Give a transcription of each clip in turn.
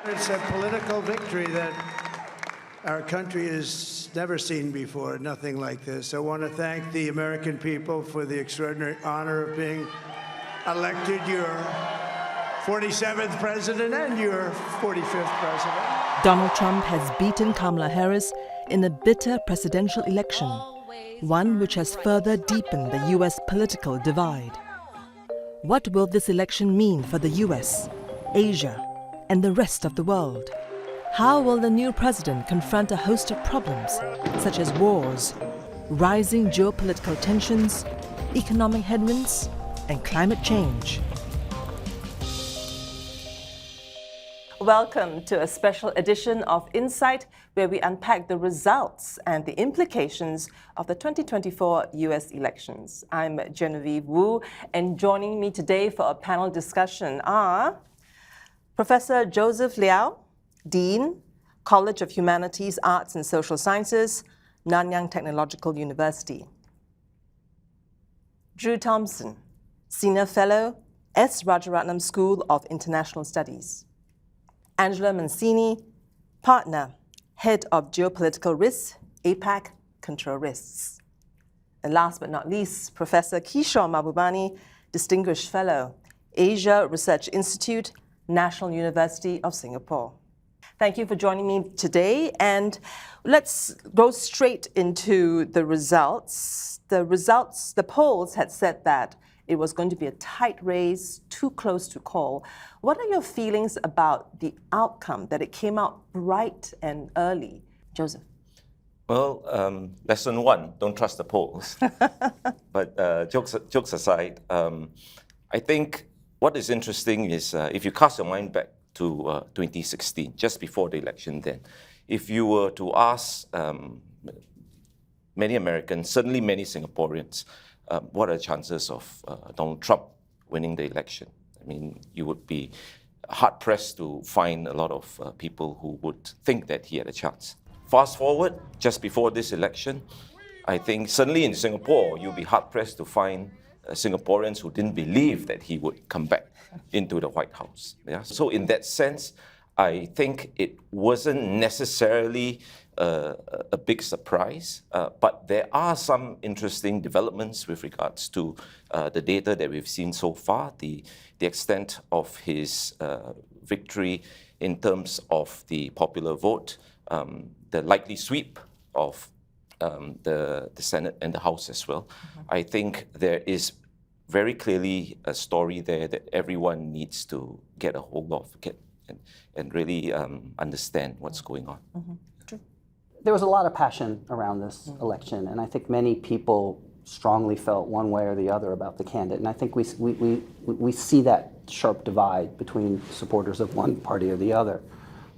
It's a political victory that our country has never seen before, nothing like this. I want to thank the American people for the extraordinary honor of being elected your 47th president and your 45th president. Donald Trump has beaten Kamala Harris in a bitter presidential election, one which has further deepened the U.S. political divide. What will this election mean for the U.S., Asia, and the rest of the world? How will the new president confront a host of problems, such as wars, rising geopolitical tensions, economic headwinds, and climate change? Welcome to a special edition of Insight, where we unpack the results and the implications of the 2024 U.S. elections. I'm Genevieve Wu, and joining me today for a panel discussion are Professor Joseph Liao, Dean, College of Humanities, Arts and Social Sciences, Nanyang Technological University. Drew Thompson, Senior Fellow, S. Rajaratnam School of International Studies. Angela Mancini, Partner, Head of Geopolitical Risks, APAC Control Risks. And last but not least, Professor Kishore Mahbubani, Distinguished Fellow, Asia Research Institute, National University of Singapore. Thank you for joining me today, and let's go straight into the results. The polls had said that it was going to be a tight race, too close to call. What are your feelings about the outcome, that it came out bright and early? Joseph? Well, lesson one, don't trust the polls. But jokes aside, I think what is interesting is if you cast your mind back to 2016, just before the election then, if you were to ask many Americans, certainly many Singaporeans, what are the chances of Donald Trump winning the election? I mean, you would be hard-pressed to find a lot of people who would think that he had a chance. Fast forward, just before this election, I think certainly in Singapore, you'll be hard-pressed to find Singaporeans who didn't believe that he would come back into the White House. Yeah? So in that sense, I think it wasn't necessarily a big surprise, but there are some interesting developments with regards to the data that we've seen so far, the extent of his victory in terms of the popular vote, the likely sweep of the Senate and the House as well. Mm-hmm. I think there is very clearly a story there that everyone needs to get a hold of, and really understand what's going on. Mm-hmm. There was a lot of passion around this election, and I think many people strongly felt one way or the other about the candidate. And I think we see that sharp divide between supporters of one party or the other.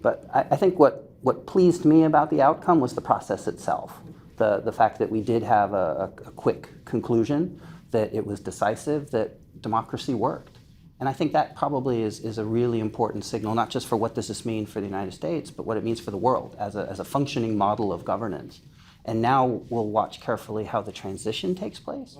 But I think what pleased me about the outcome was the process itself. The fact that we did have a quick conclusion, that it was decisive, that democracy worked. And I think that probably is a really important signal, not just for what does this mean for the United States, but what it means for the world as a functioning model of governance. And now we'll watch carefully how the transition takes place.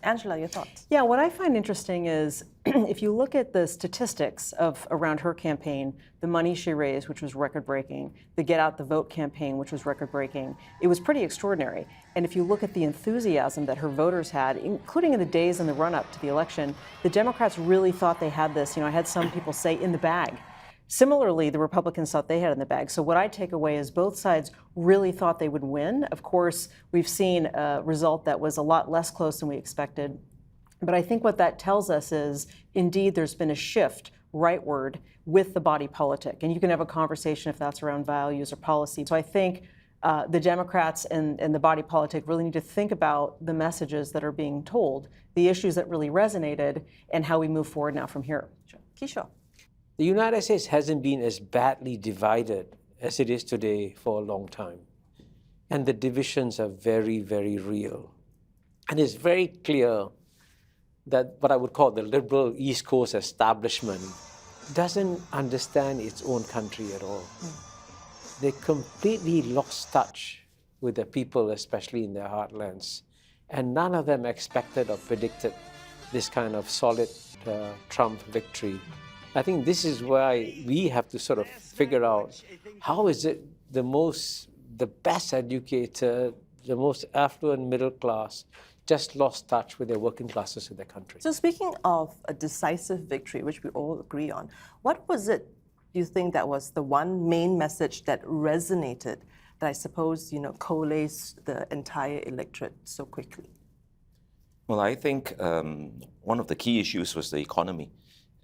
Angela, your thoughts? Yeah, what I find interesting is if you look at the statistics of around her campaign, the money she raised, which was record-breaking, the Get Out the Vote campaign, which was record-breaking, it was pretty extraordinary. And if you look at the enthusiasm that her voters had, including in the days in the run-up to the election, the Democrats really thought they had this. You know, I had some people say in the bag. Similarly, the Republicans thought they had it in the bag. So what I take away is both sides really thought they would win. Of course, we've seen a result that was a lot less close than we expected. But I think what that tells us is, indeed, there's been a shift rightward with the body politic. And you can have a conversation if that's around values or policy. So I think the Democrats and the body politic really need to think about the messages that are being told, the issues that really resonated, and how we move forward now from here. Sure. Kishore? The United States hasn't been as badly divided as it is today for a long time. And the divisions are very, very real. And it's very clear that what I would call the liberal East Coast establishment doesn't understand its own country at all. They completely lost touch with the people, especially in their heartlands. And none of them expected or predicted this kind of solid Trump victory. I think this is why we have to sort of figure out how is it the best educated, the most affluent middle class just lost touch with their working classes in their country. So speaking of a decisive victory, which we all agree on, what was it, you think, that was the one main message that resonated, that I suppose, coalesced the entire electorate so quickly? Well, I think one of the key issues was the economy,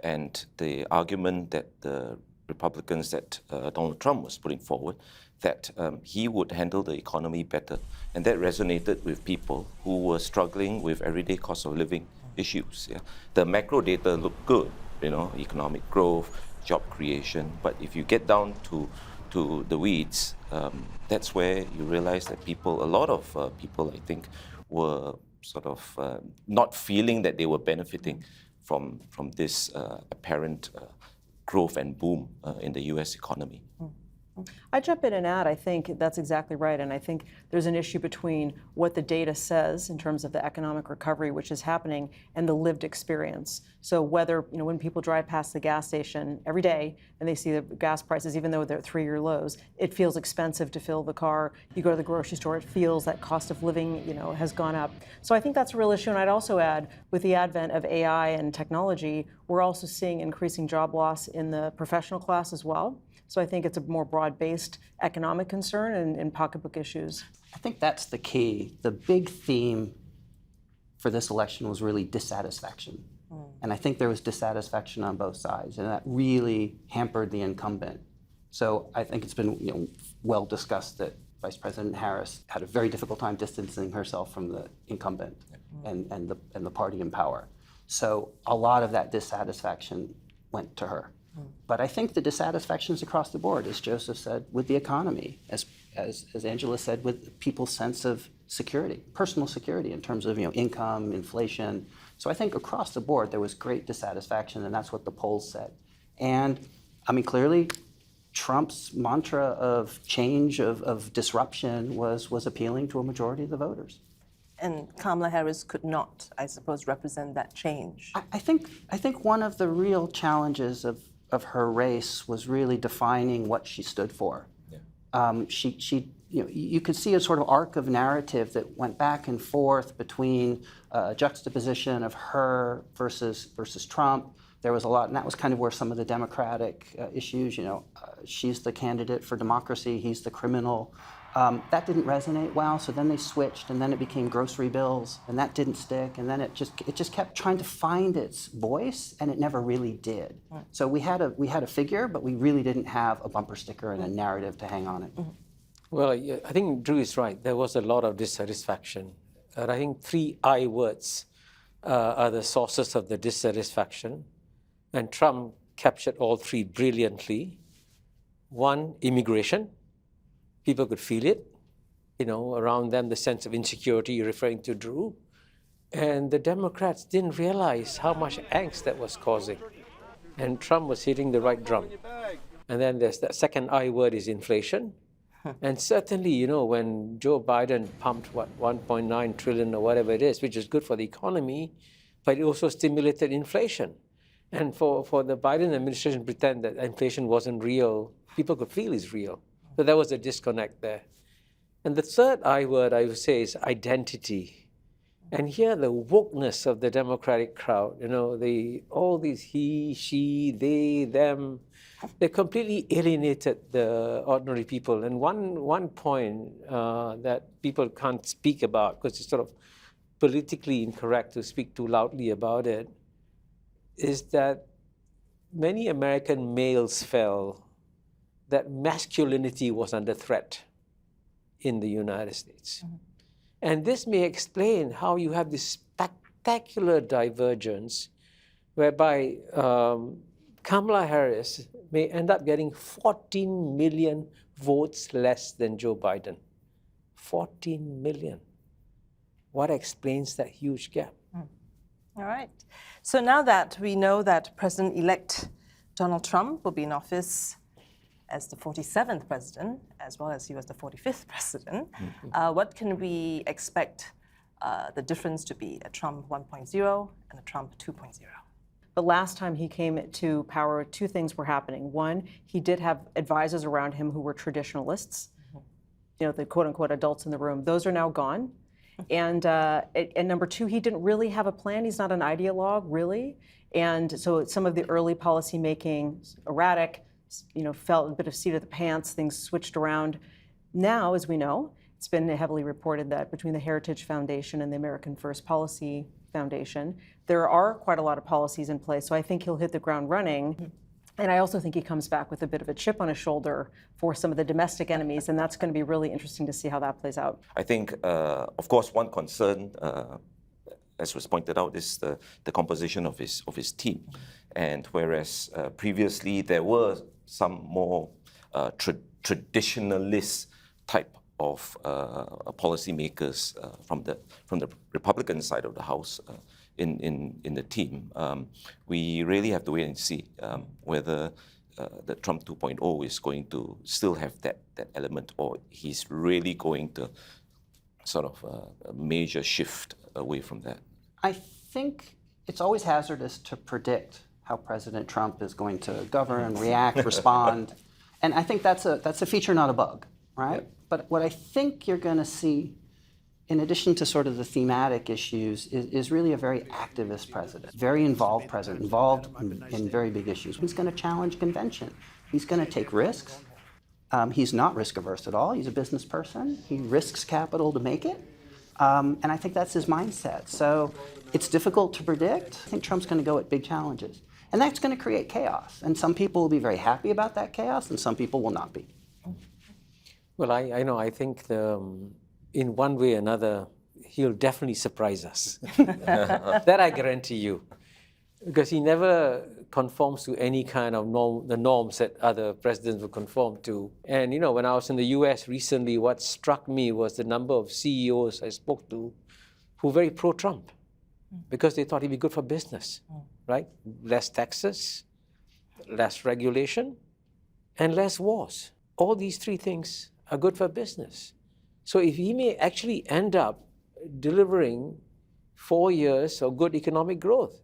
and the argument that the Republicans, that Donald Trump was putting forward, that he would handle the economy better. And that resonated with people who were struggling with everyday cost of living issues. Yeah? The macro data looked good, economic growth, job creation. But if you get down to the weeds, that's where you realize that a lot of people, I think, were sort of not feeling that they were benefiting from this apparent growth and boom in the US economy. I jump in and add, I think that's exactly right. And I think there's an issue between what the data says in terms of the economic recovery, which is happening, and the lived experience. So whether, when people drive past the gas station every day and they see the gas prices, even though they're at 3-year lows, it feels expensive to fill the car. You go to the grocery store, it feels that cost of living, has gone up. So I think that's a real issue. And I'd also add, with the advent of AI and technology, we're also seeing increasing job loss in the professional class as well. So I think it's a more broad-based economic concern and pocketbook issues. I think that's the key. The big theme for this election was really dissatisfaction. And I think there was dissatisfaction on both sides, and that really hampered the incumbent. So I think it's been well discussed that Vice President Harris had a very difficult time distancing herself from the incumbent and the party in power. So a lot of that dissatisfaction went to her. But I think the dissatisfaction is across the board, as Joseph said, with the economy, as Angela said, with people's sense of security, personal security in terms of income, inflation. So I think across the board there was great dissatisfaction, and that's what the polls said. And I mean, clearly, Trump's mantra of change, of disruption, was appealing to a majority of the voters. And Kamala Harris could not, I suppose, represent that change. I think one of the real challenges of her race was really defining what she stood for. Yeah. You could see a sort of arc of narrative that went back and forth between juxtaposition of her versus Trump. There was a lot, and that was kind of where some of the Democratic issues, she's the candidate for democracy, he's the criminal. That didn't resonate well, so then they switched, and then it became grocery bills, and that didn't stick, and then it just kept trying to find its voice, and it never really did. Right. So we had a figure, but we really didn't have a bumper sticker and a narrative to hang on it. Mm-hmm. Well, I think Drew is right. There was a lot of dissatisfaction. And I think 3 I words are the sources of the dissatisfaction, and Trump captured all 3 brilliantly. 1, immigration. People could feel it, around them, the sense of insecurity you're referring to, Drew. And the Democrats didn't realize how much angst that was causing. And Trump was hitting the right drum. And then there's that second I word is inflation. And certainly, when Joe Biden pumped, 1.9 trillion or whatever it is, which is good for the economy, but it also stimulated inflation. And for the Biden administration to pretend that inflation wasn't real, people could feel it's real. So there was a disconnect there. And the third I word, I would say, is identity. And here the wokeness of the Democratic crowd, all these he, she, they, them, they completely alienated the ordinary people. And one point that people can't speak about, because it's sort of politically incorrect to speak too loudly about it, is that many American males felt that masculinity was under threat in the United States. Mm-hmm. And this may explain how you have this spectacular divergence whereby Kamala Harris may end up getting 14 million votes less than Joe Biden. 14 million. What explains that huge gap? All right. So now that we know that President-elect Donald Trump will be in office as the 47th president, as well as he was the 45th president, what can we expect the difference to be, a Trump 1.0 and a Trump 2.0? But last time he came to power, two things were happening. One, he did have advisors around him who were traditionalists, the quote-unquote adults in the room. Those are now gone. And number two, he didn't really have a plan. He's not an ideologue, really. And so some of the early policy making, erratic, felt a bit of seat of the pants, things switched around. Now, as we know, it's been heavily reported that between the Heritage Foundation and the American First Policy Foundation, there are quite a lot of policies in place. So I think he'll hit the ground running. And I also think he comes back with a bit of a chip on his shoulder for some of the domestic enemies, and that's going to be really interesting to see how that plays out. I think, of course, one concern, as was pointed out, is the composition of his team. And whereas previously there were some more traditionalist type of policymakers from the Republican side of the House in the team, we really have to wait and see whether the Trump 2.0 is going to still have that element, or he's really going to sort of a major shift away from that. I think it's always hazardous to predict how President Trump is going to govern, react, respond. And I think that's a feature, not a bug, right? Yep. But what I think you're going to see, in addition to sort of the thematic issues, is really a very activist president, very involved president, involved in very big issues. He's going to challenge convention. He's going to take risks. He's not risk averse at all. He's a business person. He risks capital to make it. And I think that's his mindset. So it's difficult to predict. I think Trump's going to go at big challenges. And that's going to create chaos. And some people will be very happy about that chaos, and some people will not be. Well, I think in one way or another, he'll definitely surprise us. That I guarantee you. Because he never conforms to any kind of the norms that other presidents would conform to. And, when I was in the US recently, what struck me was the number of CEOs I spoke to who were very pro-Trump because they thought he'd be good for business, right? Less taxes, less regulation, and less wars. All these three things are good for business. So if he may actually end up delivering 4 years of good economic growth,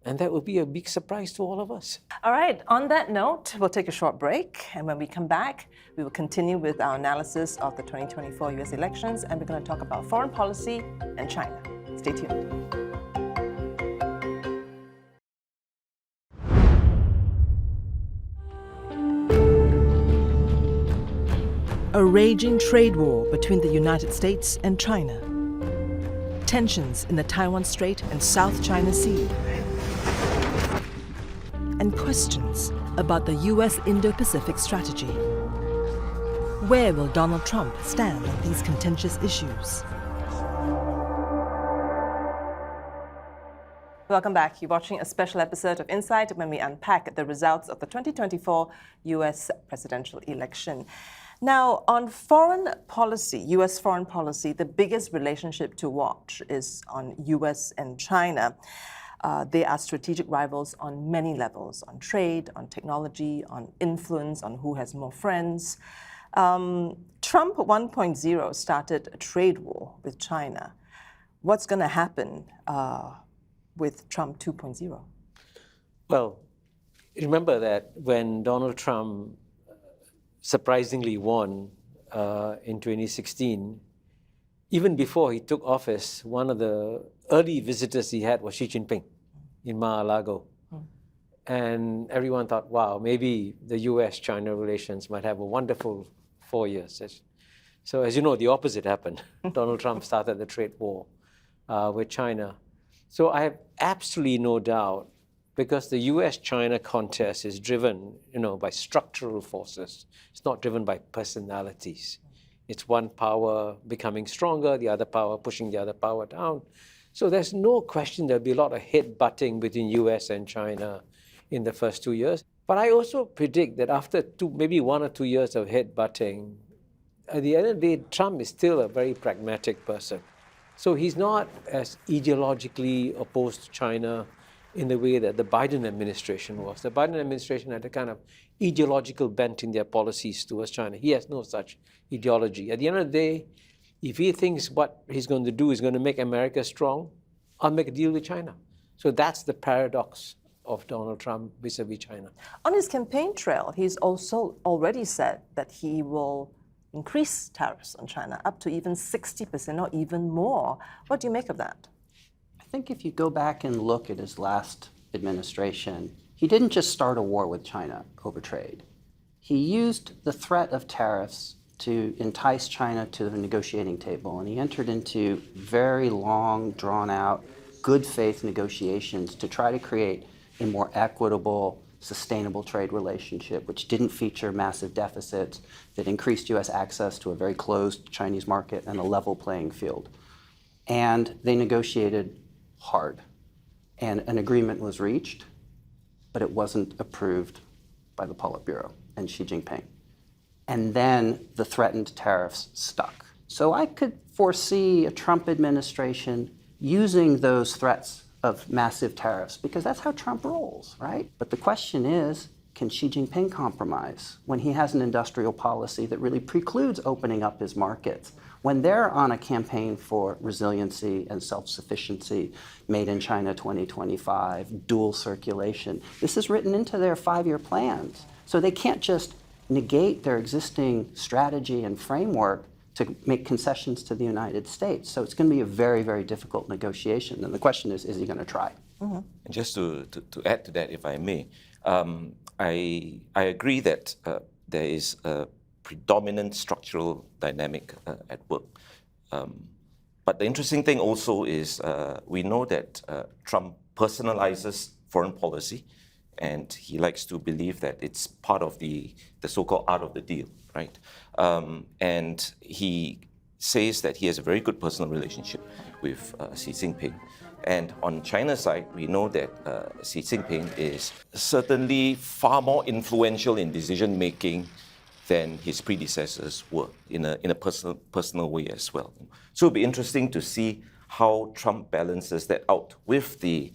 and that would be a big surprise to all of us. All right, on that note, we'll take a short break. And when we come back, we will continue with our analysis of the 2024 US elections, and we're going to talk about foreign policy and China. Stay tuned. A raging trade war between the United States and China. Tensions in the Taiwan Strait and South China Sea. And questions about the US Indo-Pacific strategy. Where will Donald Trump stand on these contentious issues? Welcome back. You're watching a special episode of Insight when we unpack the results of the 2024 US presidential election. Now, on foreign policy, US foreign policy, the biggest relationship to watch is on US and China. They are strategic rivals on many levels, on trade, on technology, on influence, on who has more friends. Trump 1.0 started a trade war with China. What's going to happen with Trump 2.0? Well, remember that when Donald Trump surprisingly won in 2016, even before he took office, one of the early visitors he had was Xi Jinping in Mar-a-Lago. And everyone thought, wow, maybe the US-China relations might have a wonderful 4 years. So as you know, the opposite happened. Donald Trump started the trade war with China. So I have absolutely no doubt, because the US-China contest is driven, by structural forces. It's not driven by personalities. It's one power becoming stronger, the other power pushing the other power down. So there's no question there'll be a lot of head-butting between US and China in the first 2 years. But I also predict that after maybe 1 or 2 years of head-butting, at the end of the day, Trump is still a very pragmatic person. So he's not as ideologically opposed to China in the way that the Biden administration was. The Biden administration had a kind of ideological bent in their policies towards China. He has no such ideology. At the end of the day, if he thinks what he's going to do is going to make America strong, I'll make a deal with China. So that's the paradox of Donald Trump vis-a-vis China. On his campaign trail, he's also already said that he will increase tariffs on China up to even 60% or even more. What do you make of that? I think if you go back and look at his last administration, he didn't just start a war with China over trade. He used the threat of tariffs to entice China to the negotiating table, and he entered into very long, drawn-out, good faith negotiations to try to create a more equitable, sustainable trade relationship, which didn't feature massive deficits, that increased U.S. access to a very closed Chinese market and a level playing field. And they negotiated hard. And an agreement was reached, but it wasn't approved by the Politburo and Xi Jinping. And then the threatened tariffs stuck. So I could foresee a Trump administration using those threats of massive tariffs, because that's how Trump rolls, right? But the question is, can Xi Jinping compromise when he has an industrial policy that really precludes opening up his markets? When they're on a campaign for resiliency and self-sufficiency, made in China 2025, dual circulation, this is written into their 5-year plans. So they can't just negate their existing strategy and framework to make concessions to the United States. So it's going to be a very, very difficult negotiation. And the question is he going to try? And just to add to that, if I may, I agree that there is a predominant structural dynamic at work. But the interesting thing also is we know that Trump personalizes foreign policy, and he likes to believe that it's part of the so-called art of the deal, right? And he says that he has a very good personal relationship with Xi Jinping. And on China's side, we know that Xi Jinping is certainly far more influential in decision-making than his predecessors were in a personal way as well. So it'll be interesting to see how Trump balances that out with the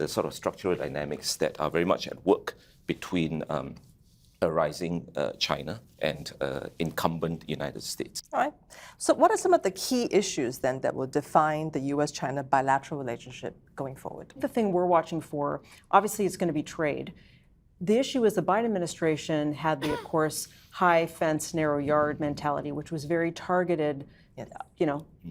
sort of structural dynamics that are very much at work between a rising China and incumbent United States. All right. So what are some of the key issues then that will define the U.S.-China bilateral relationship going forward? The thing we're watching for, obviously, it's going to be trade. The issue is the Biden administration had the, of course, high fence, narrow yard mentality, which was very targeted,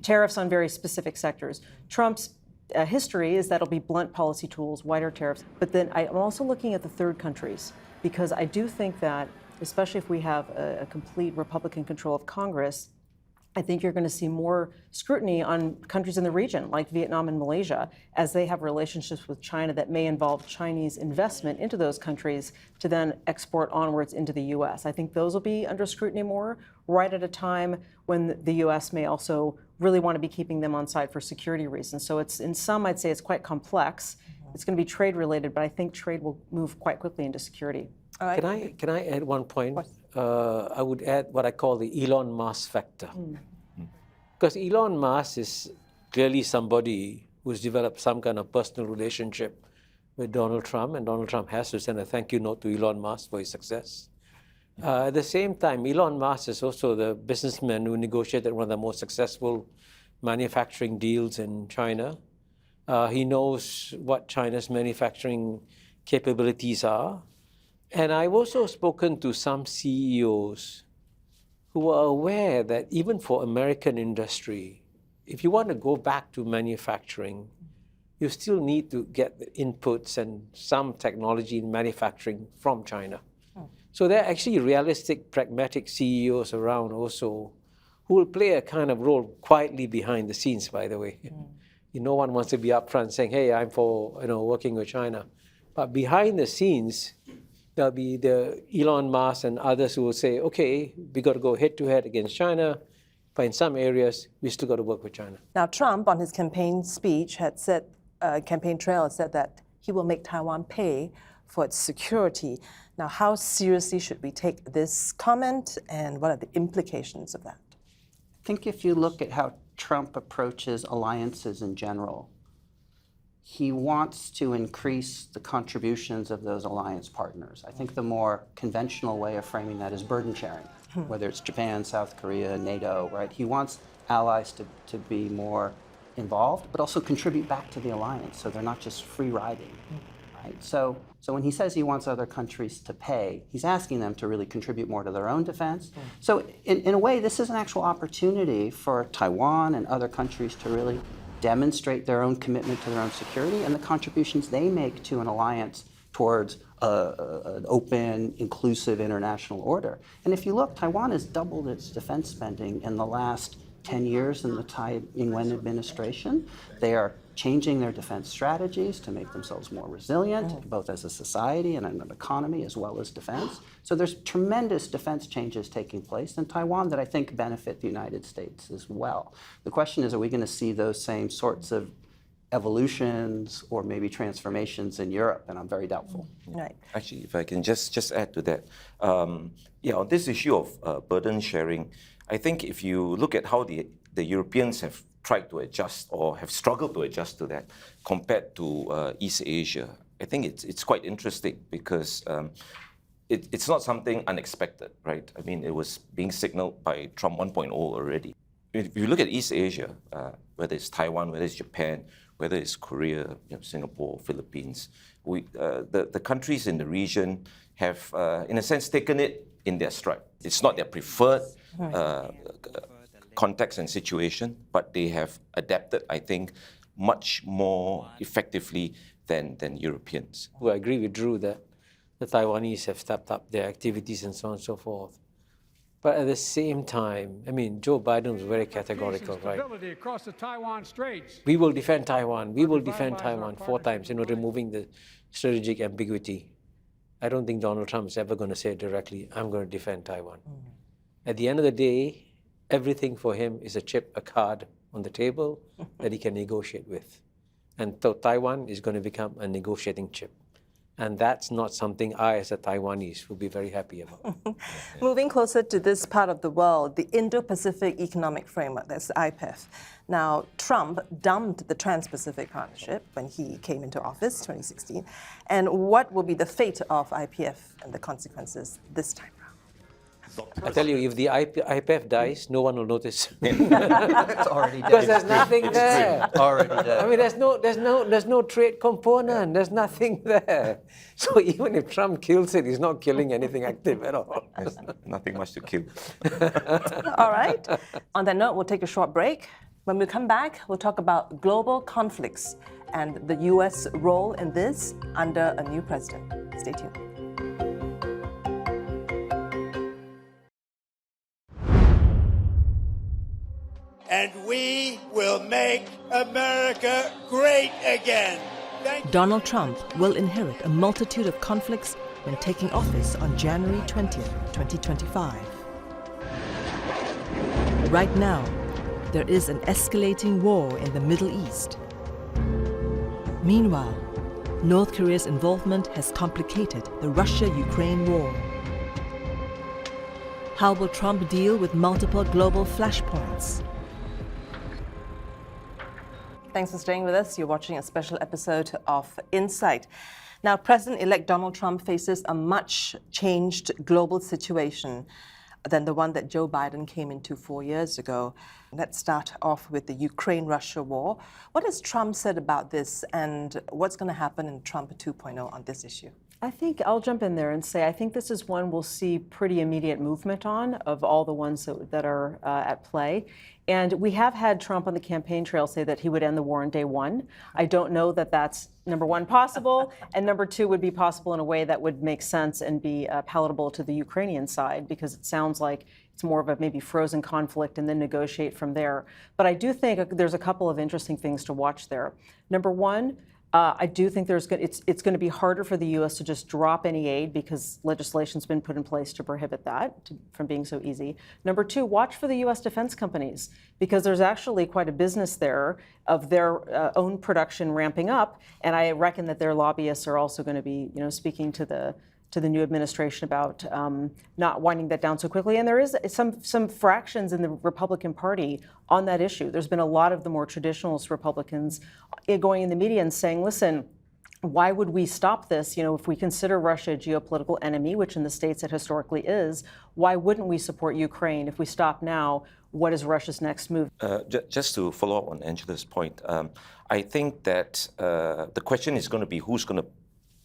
tariffs on very specific sectors. Trump's history is that it'll be blunt policy tools, wider tariffs. But then I'm also looking at the third countries, because I do think that, especially if we have a complete Republican control of Congress, I think you're going to see more scrutiny on countries in the region, like Vietnam and Malaysia, as they have relationships with China that may involve Chinese investment into those countries to then export onwards into the U.S. I think those will be under scrutiny more, right at a time when the U.S. may also really want to be keeping them on side for security reasons. So it's, in some, I'd say it's quite complex. It's going to be trade related, but I think trade will move quite quickly into security. All right. Can I add one point? I would add what I call the Elon Musk factor. Because Elon Musk is clearly somebody who's developed some kind of personal relationship with Donald Trump, and Donald Trump has to send a thank you note to Elon Musk for his success. At the same time, Elon Musk is also the businessman who negotiated one of the most successful manufacturing deals in China. He knows what China's manufacturing capabilities are. And I've also spoken to some CEOs who are aware that even for American industry, if you want to go back to manufacturing, you still need to get the inputs and some technology in manufacturing from China. So there are actually realistic, pragmatic CEOs around also who will play a kind of role quietly behind the scenes, by the way. No one wants to be upfront saying, hey, I'm for working with China. But behind the scenes, there'll be the Elon Musk and others who will say, okay, we got to go head-to-head against China, but in some areas, we still got to work with China. Now, Trump, on his campaign speech, had said, campaign trail, had said that he will make Taiwan pay for its security. Now, how seriously should we take this comment, and what are the implications of that? I think if you look at how Trump approaches alliances in general, he wants to increase the contributions of those alliance partners. I think the more conventional way of framing that is burden sharing, whether it's Japan, South Korea, NATO, right? He wants allies to be more involved, but also contribute back to the alliance, so they're not just free riding. right? So when he says he wants other countries to pay, he's asking them to really contribute more to their own defense. So in a way, this is an actual opportunity for Taiwan and other countries to really demonstrate their own commitment to their own security and the contributions they make to an alliance towards an open, inclusive international order. And if you look, Taiwan has doubled its defense spending in the last 10 years in the Tsai Ing-wen administration. They are changing their defense strategies to make themselves more resilient, both as a society and an economy, as well as defense. So there's tremendous defense changes taking place in Taiwan that I think benefit the United States as well. The question is, are we going to see those same sorts of evolutions or maybe transformations in Europe? And I'm very doubtful. Right. Actually, if I can just add to that, on this issue of burden sharing, I think if you look at how the Europeans have tried to adjust or have struggled to adjust to that compared to East Asia, I think it's quite interesting because it's not something unexpected, right? I mean, it was being signaled by Trump 1.0 already. If you look at East Asia, whether it's Taiwan, whether it's Japan, whether it's Korea, Singapore, Philippines, the countries in the region have, in a sense, taken it in their stride. It's not their preferred context and situation, but they have adapted, I think, much more effectively than Europeans. Well, I agree with Drew that the Taiwanese have stepped up their activities and so on and so forth. But at the same time, I mean, Joe Biden was very categorical, right? Across the Taiwan Straits. We will defend Taiwan. We will defend Taiwan 4 times, removing the strategic ambiguity. I don't think Donald Trump is ever going to say directly, I'm going to defend Taiwan. At the end of the day, everything for him is a card on the table that he can negotiate with. And so Taiwan is going to become a negotiating chip. And that's not something I, as a Taiwanese, will be very happy about. Moving closer to this part of the world, the Indo-Pacific Economic Framework, that's the IPEF. Now, Trump dumped the Trans-Pacific Partnership when he came into office, 2016. And what will be the fate of IPF and the consequences this time around? I tell you, if the IPEF dies, no one will notice. It's already dead. Because there's nothing there. Already dead. I mean, there's no trade component. There's nothing there. So even if Trump kills it, he's not killing anything active at all. There's nothing much to kill. All right. On that note, we'll take a short break. When we come back, we'll talk about global conflicts and the U.S. role in this under a new president. Stay tuned. And we will make America great again. Donald Trump will inherit a multitude of conflicts when taking office on January 20th, 2025. Right now, there is an escalating war in the Middle East. Meanwhile, North Korea's involvement has complicated the Russia-Ukraine war. How will Trump deal with multiple global flashpoints? Thanks for staying with us. You're watching a special episode of Insight. Now, President-elect Donald Trump faces a much changed global situation than the one that Joe Biden came into 4 years ago. Let's start off with the Ukraine-Russia war. What has Trump said about this, and what's going to happen in Trump 2.0 on this issue? I think I'll jump in there and say I think this is one we'll see pretty immediate movement on of all the ones that are at play. And we have had Trump on the campaign trail say that he would end the war on day one. I don't know that that's, number one, possible, and number two, would be possible in a way that would make sense and be palatable to the Ukrainian side, because it sounds like it's more of a maybe frozen conflict and then negotiate from there. But I do think there's a couple of interesting things to watch there. Number one, I do think it's going to be harder for the U.S. to just drop any aid because legislation's been put in place to prohibit that from being so easy. Number two, watch for the U.S. defense companies, because there's actually quite a business there of their own production ramping up, and I reckon that their lobbyists are also going to be, speaking to the new administration about not winding that down so quickly. And there is some fractions in the Republican Party on that issue. There's been a lot of the more traditionalist Republicans going in the media and saying, listen, why would we stop this? If we consider Russia a geopolitical enemy, which in the States it historically is, why wouldn't we support Ukraine? If we stop now, what is Russia's next move? Just to follow up on Angela's point, I think that the question is going to be who's going to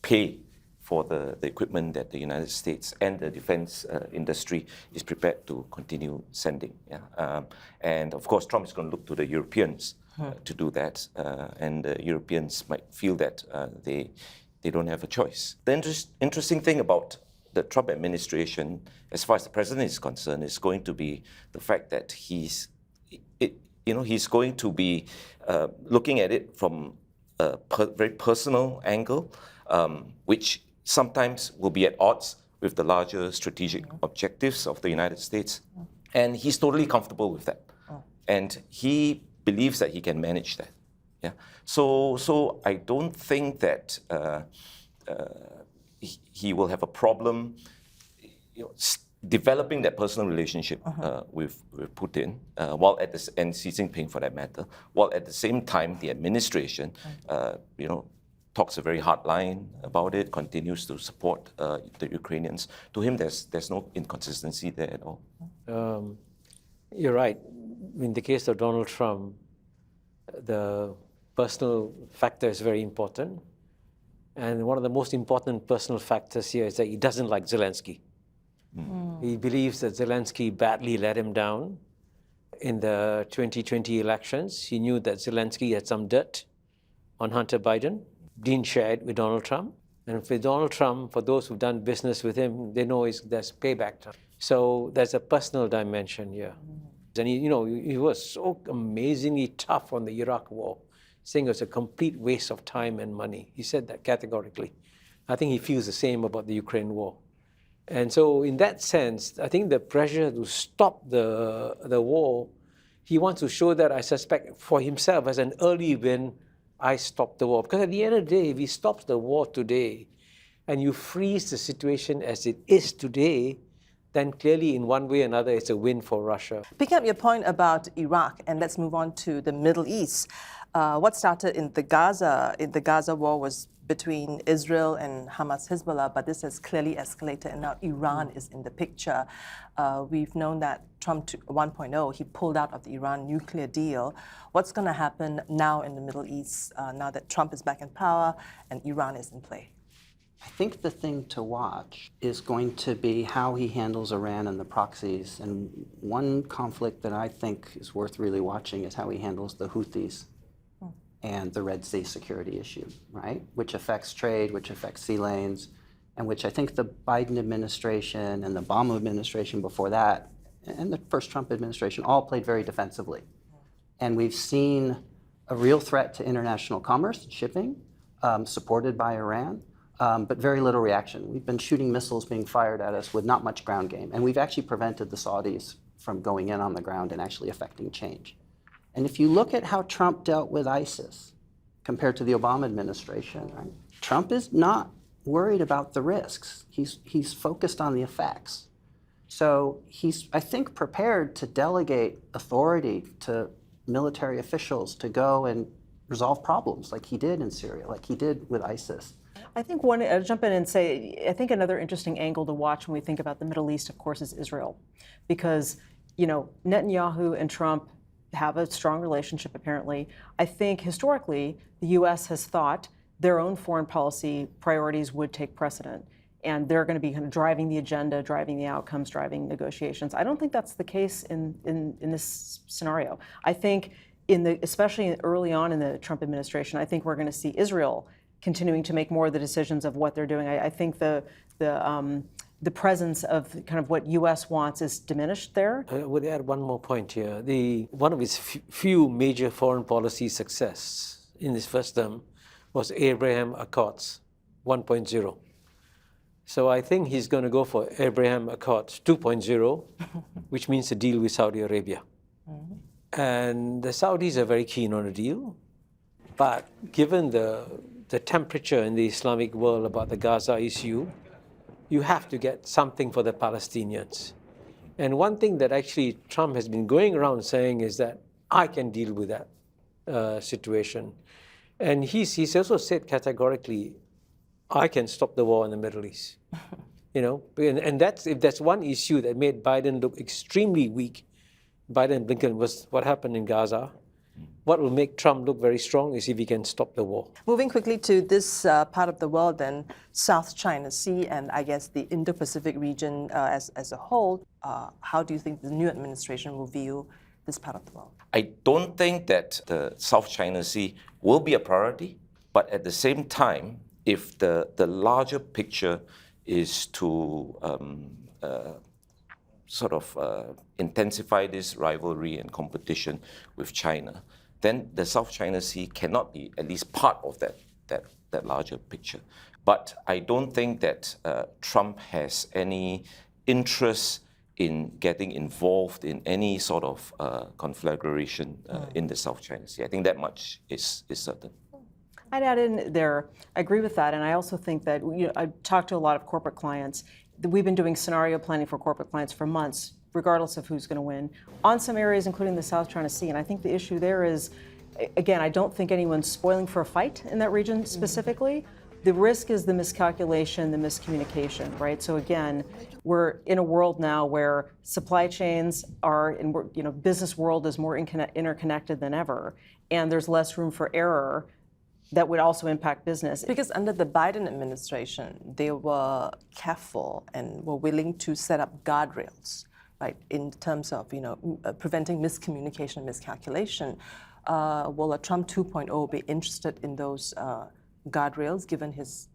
pay for the equipment that the United States and the defense industry is prepared to continue sending. Yeah? And of course, Trump is going to look to the Europeans to do that, and the Europeans might feel that they don't have a choice. The interesting thing about the Trump administration, as far as the president is concerned, is going to be the fact that he's going to be looking at it from a very personal angle, which sometimes will be at odds with the larger strategic objectives of the United States. And he's totally comfortable with that. And he believes that he can manage that. Yeah. So I don't think that he will have a problem developing that personal relationship with Putin, and Xi Jinping for that matter, while at the same time the administration, talks a very hard line about it, continues to support the Ukrainians. To him, there's no inconsistency there at all. You're right. In the case of Donald Trump, the personal factor is very important. And one of the most important personal factors here is that he doesn't like Zelensky. He believes that Zelensky badly let him down in the 2020 elections. He knew that Zelensky had some dirt on Hunter Biden, didn't share it with Donald Trump. And for Donald Trump, for those who've done business with him, they know there's payback time. So there's a personal dimension here. And he was so amazingly tough on the Iraq war, saying it was a complete waste of time and money. He said that categorically. I think he feels the same about the Ukraine war. And so in that sense, I think the pressure to stop the war, he wants to show that, I suspect, for himself as an early win, I stopped the war. Because at the end of the day, if he stops the war today and you freeze the situation as it is today, then clearly in one way or another, it's a win for Russia. Picking up your point about Iraq, and let's move on to the Middle East. What started in the Gaza war was between Israel and Hamas Hezbollah, but this has clearly escalated, and now Iran is in the picture. We've known that Trump 1.0, he pulled out of the Iran nuclear deal. What's going to happen now in the Middle East, now that Trump is back in power and Iran is in play? I think the thing to watch is going to be how he handles Iran and the proxies. And one conflict that I think is worth really watching is how he handles the Houthis and the Red Sea security issue, right? Which affects trade, which affects sea lanes, and which I think the Biden administration and the Obama administration before that, and the first Trump administration all played very defensively. And we've seen a real threat to international commerce, shipping, supported by Iran. But very little reaction. We've been shooting missiles being fired at us with not much ground game. And we've actually prevented the Saudis from going in on the ground and actually affecting change. And if you look at how Trump dealt with ISIS compared to the Obama administration, right, Trump is not worried about the risks. He's focused on the effects. So he's, I think, prepared to delegate authority to military officials to go and resolve problems like he did in Syria, like he did with ISIS. I think I'll jump in and say, I think another interesting angle to watch when we think about the Middle East, of course, is Israel. Because, Netanyahu and Trump have a strong relationship, apparently. I think historically, the U.S. has thought their own foreign policy priorities would take precedent. And they're going to be kind of driving the agenda, driving the outcomes, driving negotiations. I don't think that's the case in this scenario. I think especially early on in the Trump administration, I think we're going to see Israel continuing to make more of the decisions of what they're doing. I think the presence of kind of what U.S. wants is diminished there. I would add one more point here. One of his few major foreign policy success in his first term was Abraham Accords 1.0. So I think he's going to go for Abraham Accords 2.0, which means a deal with Saudi Arabia. And the Saudis are very keen on a deal, but given the temperature in the Islamic world about the Gaza issue, you have to get something for the Palestinians. And one thing that actually Trump has been going around saying is that I can deal with that situation. And he's also said categorically, I can stop the war in the Middle East. And if that's one issue that made Biden look extremely weak, Biden and Blinken, was what happened in Gaza. what will make Trump look very strong is if he can stop the war. Moving quickly to this part of the world then, South China Sea and I guess the Indo-Pacific region as a whole, how do you think the new administration will view this part of the world? I don't think that the South China Sea will be a priority, but at the same time, if the larger picture is to intensify this rivalry and competition with China, then the South China Sea cannot be at least part of that larger picture. But I don't think that Trump has any interest in getting involved in any sort of conflagration in the South China Sea. I think that much is certain. I'd add in there, I agree with that, and I also think that I've talked to a lot of corporate clients. We've been doing scenario planning for corporate clients for months, regardless of who's going to win, on some areas, including the South China Sea. And I think the issue there is, again, I don't think anyone's spoiling for a fight in that region specifically. The risk is the miscalculation, the miscommunication, right? So again, we're in a world now where supply chains are, and business world is more interconnected than ever, and there's less room for error that would also impact business. Because under the Biden administration, they were careful and were willing to set up guardrails, right, in terms of preventing miscommunication, miscalculation. Will a Trump 2.0 be interested in those guardrails, given his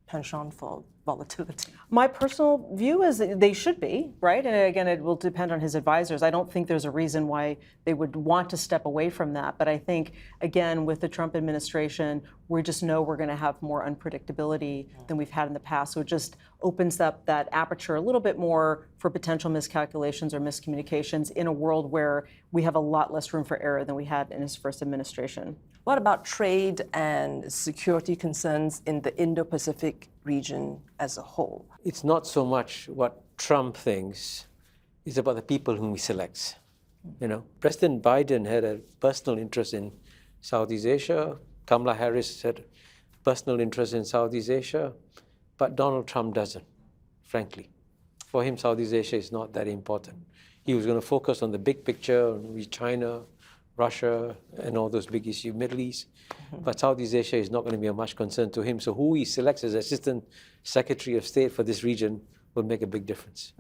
penchant for volatility? My personal view is that they should be, right? And again, it will depend on his advisors. I don't think there's a reason why they would want to step away from that. But I think, again, with the Trump administration, we just know we're going to have more unpredictability than we've had in the past. So it just opens up that aperture a little bit more for potential miscalculations or miscommunications in a world where we have a lot less room for error than we had in his first administration. What about trade and security concerns in the Indo-Pacific region as a whole? It's not so much what Trump thinks, it's about the people whom he selects. President Biden had a personal interest in Southeast Asia. Kamala Harris had personal interest in Southeast Asia, but Donald Trump doesn't, frankly. For him, Southeast Asia is not that important. He was going to focus on the big picture, on China, Russia, and all those big issues, Middle East. But Southeast Asia is not going to be of much concern to him. So who he selects as Assistant Secretary of State for this region will make a big difference.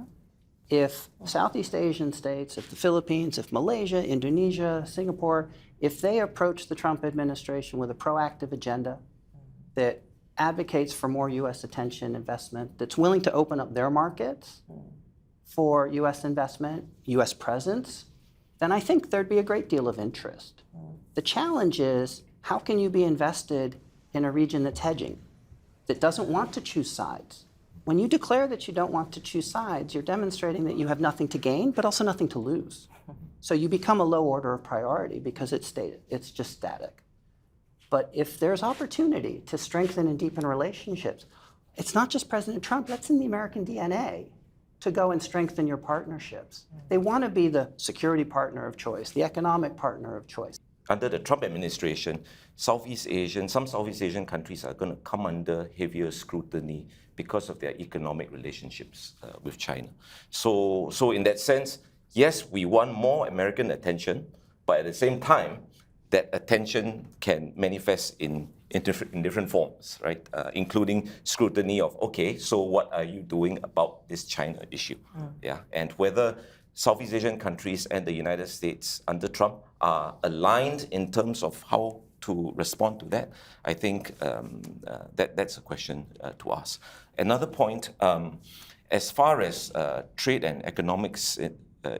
If Southeast Asian states, if the Philippines, if Malaysia, Indonesia, Singapore, if they approach the Trump administration with a proactive agenda that advocates for more U.S. attention, investment, that's willing to open up their markets for U.S. investment, U.S. presence, then I think there'd be a great deal of interest. The challenge is, how can you be invested in a region that's hedging, that doesn't want to choose sides? When you declare that you don't want to choose sides, you're demonstrating that you have nothing to gain, but also nothing to lose. So you become a low order of priority because it's just static. But if there's opportunity to strengthen and deepen relationships, it's not just President Trump, that's in the American DNA, to go and strengthen your partnerships. They want to be the security partner of choice, the economic partner of choice. Under the Trump administration, some Southeast Asian countries are going to come under heavier scrutiny because of their economic relationships with China. So in that sense, yes, we want more American attention, but at the same time, that attention can manifest in different forms, right? Including scrutiny of, okay, so what are you doing about this China issue? Yeah, and whether Southeast Asian countries and the United States under Trump are aligned in terms of how to respond to that, I think that's a question to ask. Another point, as far as trade and economics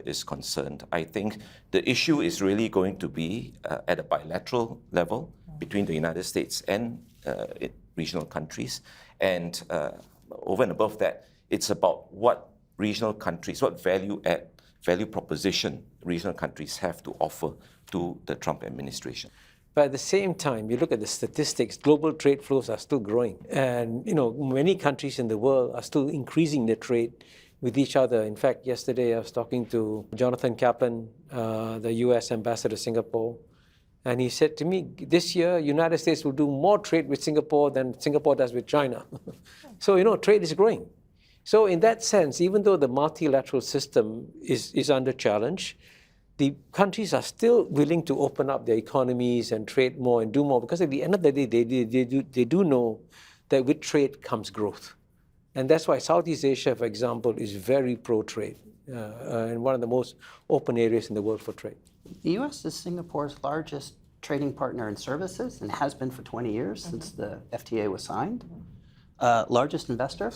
is concerned, I think the issue is really going to be at a bilateral level between the United States and regional countries. And over and above that, it's about what regional countries, what value proposition regional countries have to offer to the Trump administration. But at the same time, you look at the statistics, global trade flows are still growing. And many countries in the world are still increasing their trade with each other. In fact, yesterday I was talking to Jonathan Kaplan, the US ambassador to Singapore, and he said to me, this year, United States will do more trade with Singapore than Singapore does with China. So, trade is growing. So in that sense, even though the multilateral system is under challenge, the countries are still willing to open up their economies and trade more and do more, because at the end of the day, they do know that with trade comes growth. And that's why Southeast Asia, for example, is very pro-trade and one of the most open areas in the world for trade. The U.S. is Singapore's largest trading partner in services and has been for 20 years since the FTA was signed. Largest investor.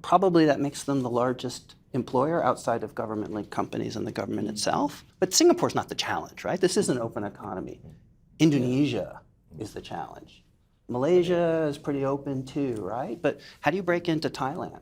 Probably that makes them the largest employer outside of government-linked companies and the government itself. But Singapore's not the challenge, right? This is an open economy. Indonesia is the challenge. Malaysia is pretty open too, right? But how do you break into Thailand?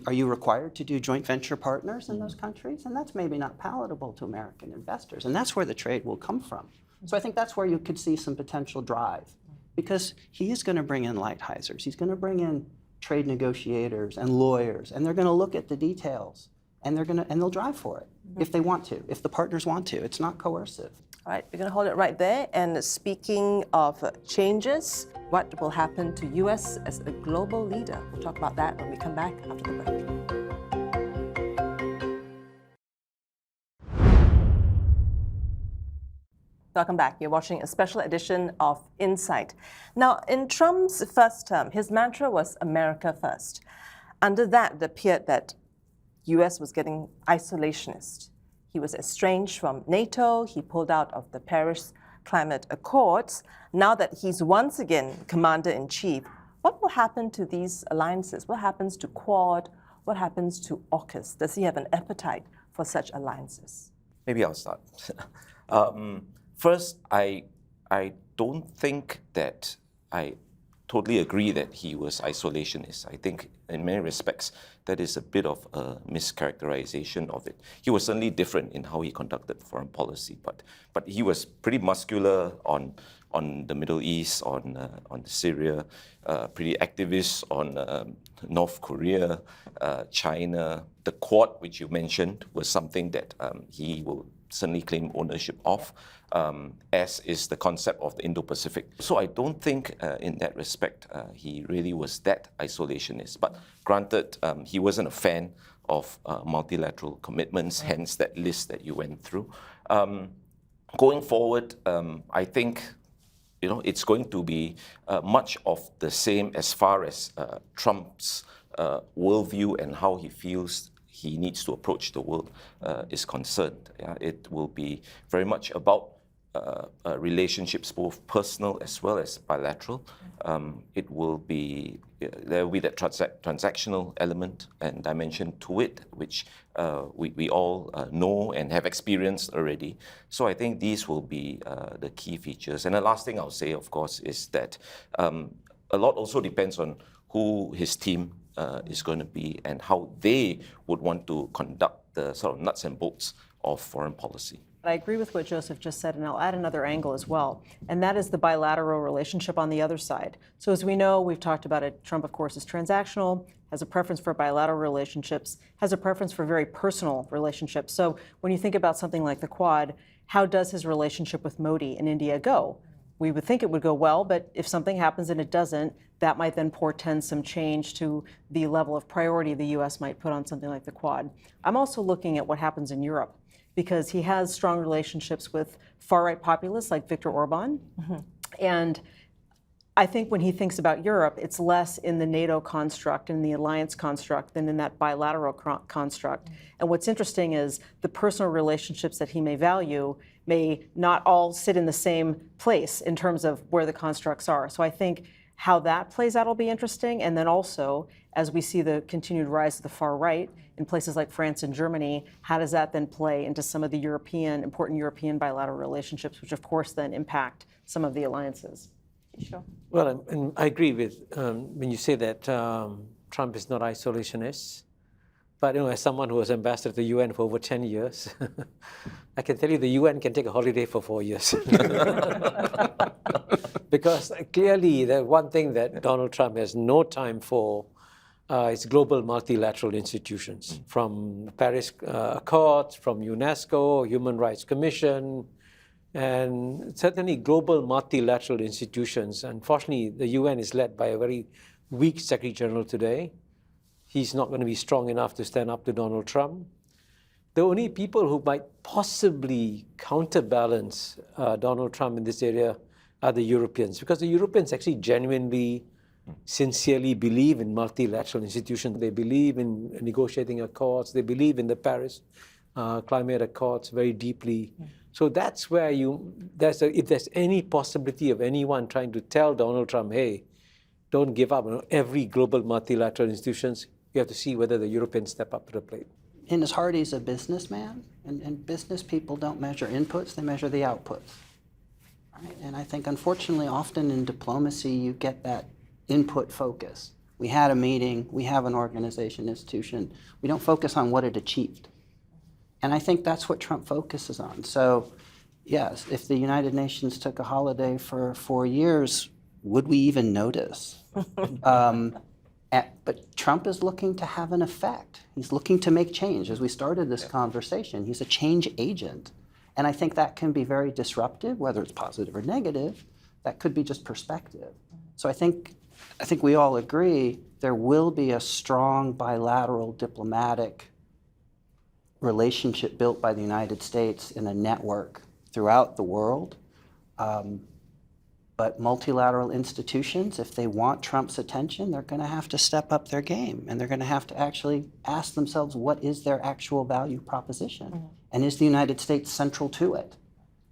Are you required to do joint venture partners in those countries? And that's maybe not palatable to American investors. And that's where the trade will come from. So I think that's where you could see some potential drive, because he is going to bring in Lighthisers. He's going to bring in trade negotiators and lawyers, and they're going to look at the details, and they'll drive for it if they want to, if the partners want to. It's not coercive. All right, we're going to hold it right there. And speaking of changes, what will happen to U.S. as a global leader? We'll talk about that when we come back after the break. Welcome back. You're watching a special edition of Insight. Now, in Trump's first term, his mantra was America first. Under that, it appeared that U.S. was getting isolationist. He was estranged from NATO. He pulled out of the Paris Climate Accords. Now that he's once again commander-in-chief, what will happen to these alliances? What happens to Quad? What happens to AUKUS? Does he have an appetite for such alliances? Maybe I'll start. First, I don't think that I totally agree that he was isolationist. I think in many respects that is a bit of a mischaracterization of it. He was certainly different in how he conducted foreign policy, but he was pretty muscular on the Middle East, on Syria, pretty activist on North Korea, China. The Quad, which you mentioned, was something that he will certainly claim ownership of, as is the concept of the Indo-Pacific. So I don't think in that respect he really was that isolationist. But granted, he wasn't a fan of multilateral commitments, hence that list that you went through. Going forward, I think it's going to be much of the same as far as Trump's worldview and how he feels he needs to approach the world is concerned. It will be very much about relationships, both personal as well as bilateral. There will be that transactional element and dimension to it, which we all know and have experienced already. So I think these will be the key features. And the last thing I'll say, of course, is that a lot also depends on who his team is going to be and how they would want to conduct the sort of nuts and bolts of foreign policy. I agree with what Joseph just said, and I'll add another angle as well, and that is the bilateral relationship on the other side. So as we know, we've talked about it, Trump, of course, is transactional, has a preference for bilateral relationships, has a preference for very personal relationships. So when you think about something like the Quad, how does his relationship with Modi in India go? We would think it would go well, but if something happens and it doesn't, that might then portend some change to the level of priority the U.S. might put on something like the Quad. I'm also looking at what happens in Europe, because he has strong relationships with far-right populists like Viktor Orban. And I think when he thinks about Europe, it's less in the NATO construct and the alliance construct than in that bilateral construct. And what's interesting is the personal relationships that he may value may not all sit in the same place in terms of where the constructs are. So I think how that plays out will be interesting. And then also, as we see the continued rise of the far right in places like France and Germany, how does that then play into some of the important European bilateral relationships, which of course then impact some of the alliances? Sure. Well, and I agree with when you say that Trump is not isolationist. But as someone who was ambassador to the UN for over 10 years, I can tell you the UN can take a holiday for 4 years. Because clearly the one thing that Donald Trump has no time for is global multilateral institutions, from the Paris Accords, from UNESCO, Human Rights Commission, and certainly global multilateral institutions. Unfortunately, the UN is led by a very weak Secretary General today. He's not going to be strong enough to stand up to Donald Trump. The only people who might possibly counterbalance Donald Trump in this area are the Europeans, because the Europeans actually genuinely, sincerely believe in multilateral institutions. They believe in negotiating accords. They believe in the Paris climate accords very deeply. So that's where if there's any possibility of anyone trying to tell Donald Trump, hey, don't give up on every global multilateral institutions, you have to see whether the Europeans step up to the plate. In his heart, he's a businessman, and business people don't measure inputs, they measure the outputs. Right? And I think, unfortunately, often in diplomacy, you get that input focus. We had a meeting, we have an organization, institution. We don't focus on what it achieved. And I think that's what Trump focuses on. So, yes, if the United Nations took a holiday for 4 years, would we even notice? But Trump is looking to have an effect. He's looking to make change. As we started this conversation, he's a change agent. And I think that can be very disruptive, whether it's positive or negative. That could be just perspective. So I think we all agree there will be a strong bilateral diplomatic relationship built by the United States in a network throughout the world. But multilateral institutions, if they want Trump's attention, they're going to have to step up their game, and they're going to have to actually ask themselves, what is their actual value proposition? And is the United States central to it?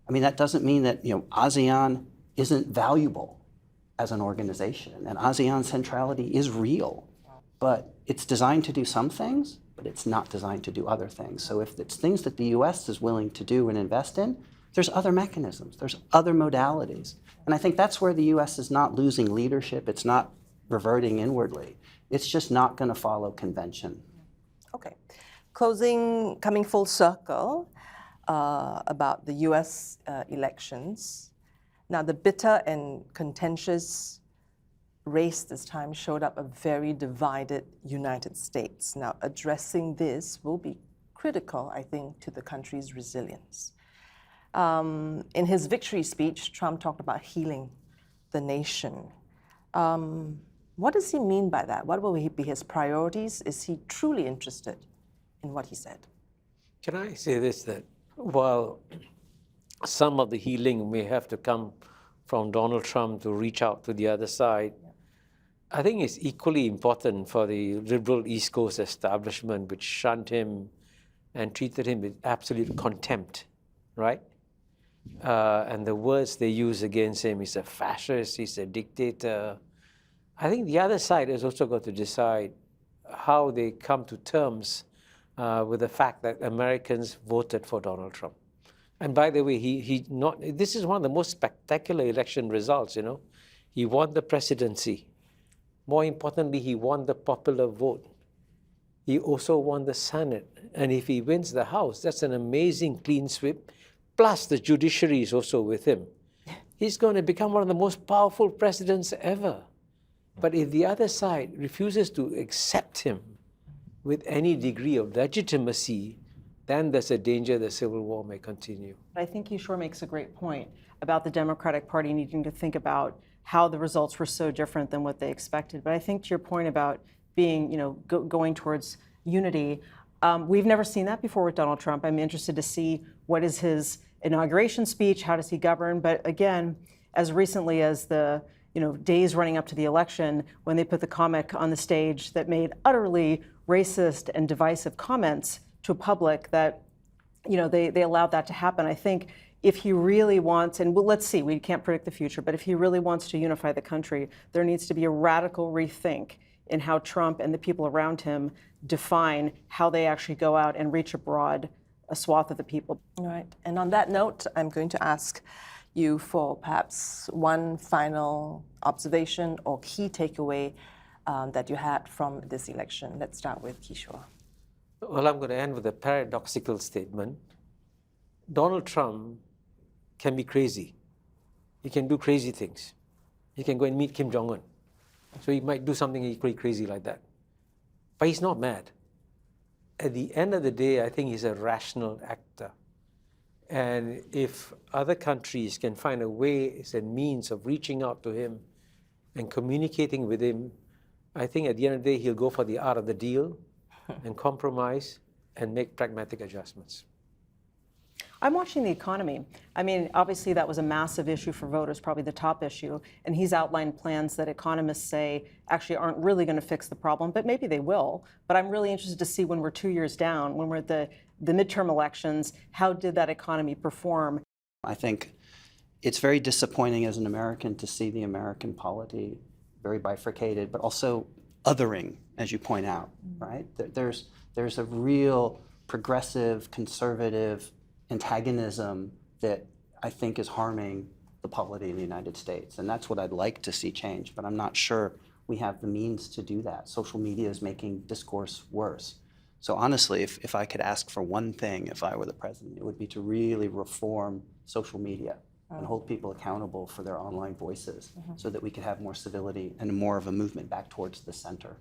I mean, that doesn't mean that ASEAN isn't valuable as an organization, and ASEAN centrality is real, but it's designed to do some things, but it's not designed to do other things. So if it's things that the US is willing to do and invest in, there's other mechanisms, there's other modalities. And I think that's where the US is not losing leadership, it's not reverting inwardly. It's just not going to follow convention. Okay. Coming full circle about the US elections. Now, the bitter and contentious race this time showed up a very divided United States. Now, addressing this will be critical, I think, to the country's resilience. In his victory speech, Trump talked about healing the nation. What does he mean by that? What will be his priorities? Is he truly interested in what he said? Can I say this, that while some of the healing may have to come from Donald Trump to reach out to the other side, I think it's equally important for the liberal East Coast establishment, which shunned him and treated him with absolute contempt, right? And the words they use against him, he's a fascist, he's a dictator. I think the other side has also got to decide how they come to terms with the fact that Americans voted for Donald Trump. And by the way, this is one of the most spectacular election results, He won the presidency. More importantly, he won the popular vote. He also won the Senate. And if he wins the House, that's an amazing clean sweep. Plus, the judiciary is also with him. He's going to become one of the most powerful presidents ever. But if the other side refuses to accept him with any degree of legitimacy, then there's a danger the Civil War may continue. I think he sure makes a great point about the Democratic Party needing to think about how the results were so different than what they expected. But I think to your point about being, going towards unity, we've never seen that before with Donald Trump. I'm interested to see what is his inauguration speech, how does he govern? But again, as recently as the days running up to the election, when they put the comic on the stage that made utterly racist and divisive comments to a public that, they allowed that to happen. I think if he really wants, and let's see, we can't predict the future, but if he really wants to unify the country, there needs to be a radical rethink in how Trump and the people around him define how they actually go out and reach a swath of the people. All right. And on that note, I'm going to ask you for perhaps one final observation or key takeaway that you had from this election. Let's start with Kishore. Well, I'm going to end with a paradoxical statement. Donald Trump can be crazy. He can do crazy things. He can go and meet Kim Jong-un. So he might do something equally crazy like that. But he's not mad. At the end of the day, I think he's a rational actor. And if other countries can find a ways and means of reaching out to him and communicating with him, I think at the end of the day, he'll go for the art of the deal and compromise and make pragmatic adjustments. I'm watching the economy. I mean, obviously that was a massive issue for voters, probably the top issue, and he's outlined plans that economists say actually aren't really going to fix the problem, but maybe they will. But I'm really interested to see when we're 2 years down, when we're at the midterm elections, how did that economy perform? I think it's very disappointing as an American to see the American polity very bifurcated, but also othering, as you point out, right? There's a real progressive, conservative antagonism that I think is harming the polity in the United States. And that's what I'd like to see change, but I'm not sure we have the means to do that. Social media is making discourse worse. So honestly, if I could ask for one thing, if I were the president, it would be to really reform social media and hold people accountable for their online voices so that we could have more civility and more of a movement back towards the center.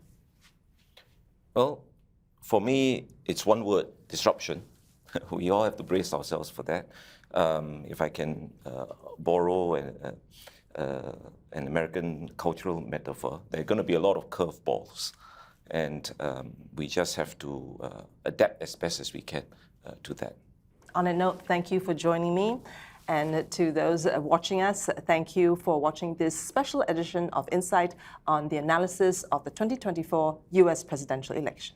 Well, for me, it's one word: disruption. We all have to brace ourselves for that. If I can borrow an American cultural metaphor, there are going to be a lot of curveballs, and we just have to adapt as best as we can to that. On a note, thank you for joining me. And to those watching us, thank you for watching this special edition of Insight on the analysis of the 2024 US presidential election.